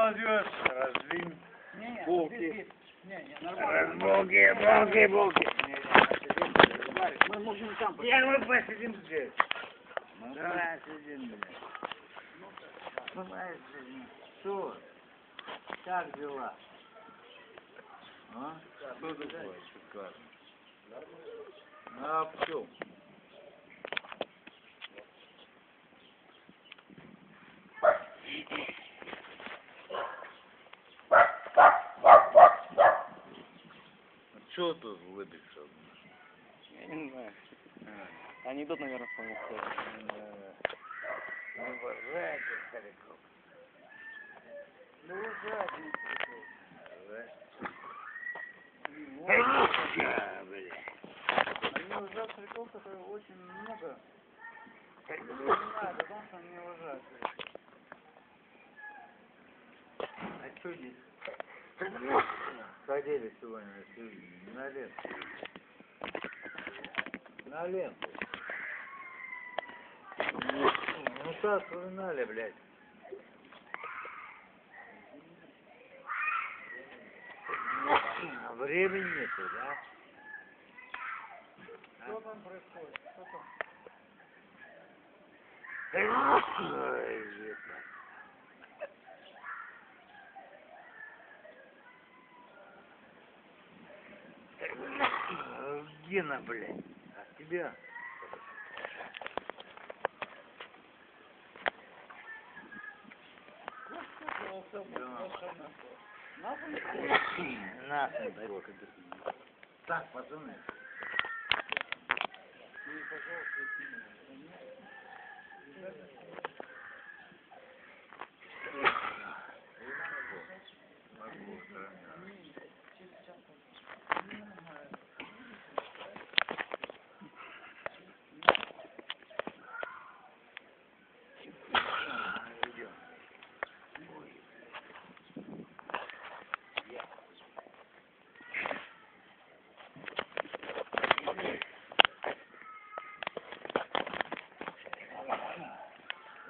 молодежь, раздвинь булки. Булки. Мы можем там Я мы посидим здесь. Мы посидим, блядь. Мы посидим. Что? Как дела? А? Что такое? Шикарно. А в чем? Что тут улыбится? Я не знаю. Анекдот, наверное, вспомнил. Не уважайте стариков. Да ужасно. Они уважают стариков, которые очень много. Не знаю, потому что они не уважают. А что здесь? Ходили сегодня на ленту. На ленту. Ну так вспоминали, блядь. Времени нету, да? Что там происходит? Что там? Ой, ебать. Гена, блядь. А тебя? Нахуй, так, пацаны.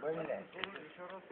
Блядь. Еще раз.